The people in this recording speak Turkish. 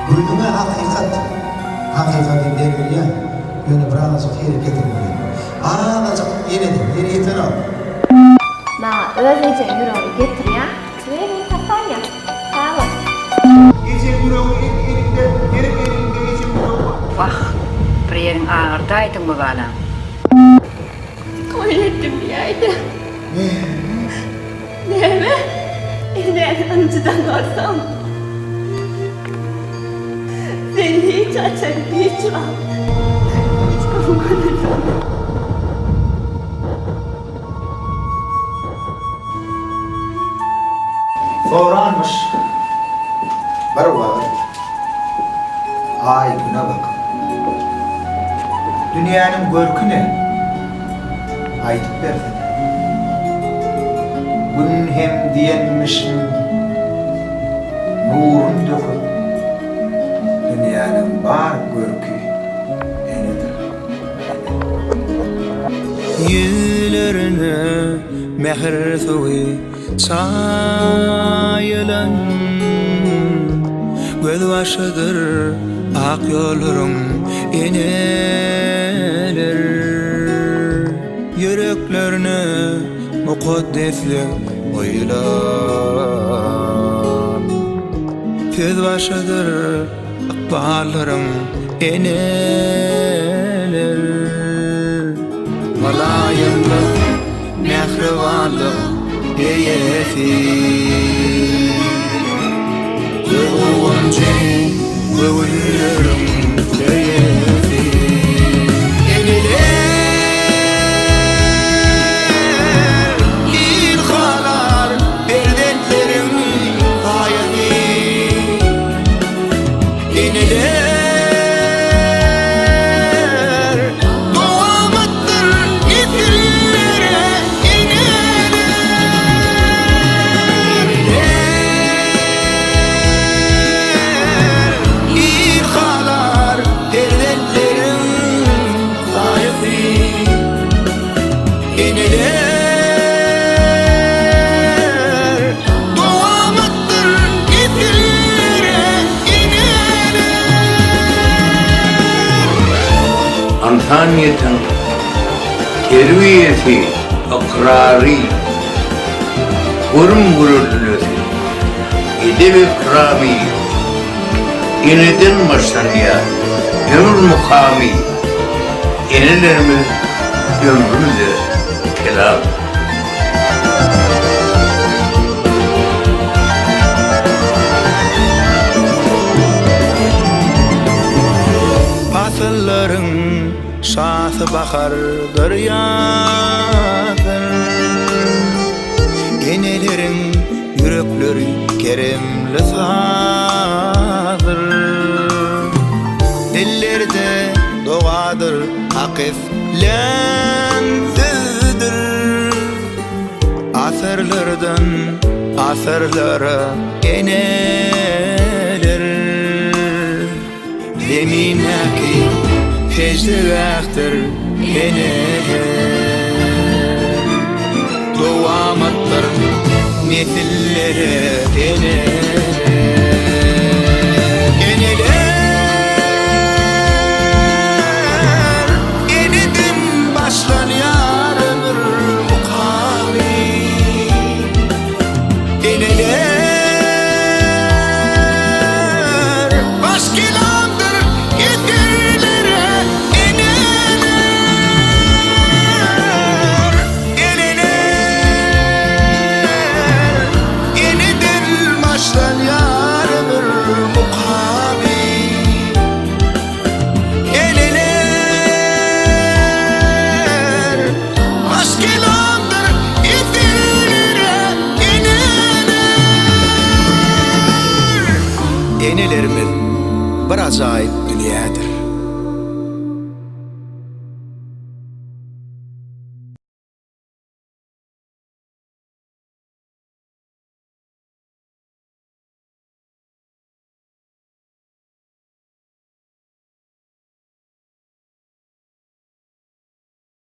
Gülüme hakikatin dergiliyen, yönü biraz hareket edin. Ağacık yine yeter al. Ma özece yüreği getir ya. Yüreği tapar ya. Sağ ol. Gece yüreği elinde gece yüreği. Vah, bir yerin ağırdaydın mı bana? Öğrettim yaydı. Ne mi? Ne önceden olsam. Seni hiç açarım, hiç al. Hiç kafamı Soğranmış. Var. Ay güne bak. Dünyanın görkü ne? Aytıp verdi. Gün hem diyenmişim. Nurun döküp. Dünyanın var görkü. Enidir. Yüzlerine mehir suyu sayılan göz başıdır ak yollarım ineler yüreklerine mukaddeslik oylan göz başıdır ak bağlarım ineler malayımlık mehribanlık heyeti Kıvılcı kıvılırım heyeti Yeniler ilhalar erdeklerim hayati Yeniler doğamattır gitillere İlhalar derneklerin sayısı Yeniler doğamattır gitillere Antaniyetin terviyeti, akrari, kurum gururlusu, edeb ikrami, yeniden başlanıya, ömür mukami, enelerimiz ömrümüzde kelam. Fasılların şahı bakardır yadır Enelerin yürekleri keremli sağdır Dillerde doğadır akif lensizdir Asırlardan asırlara enelir Zeminaki fecdevaktır eneler Doğamattır nesillere Eneler Eniden başlan yarınır mukami Eneler başkilamdır yetirlere Eneler Eniden başlan yarınır mukami Eneler başkilamdır yetirlere Enelerimiz bir acayip dünya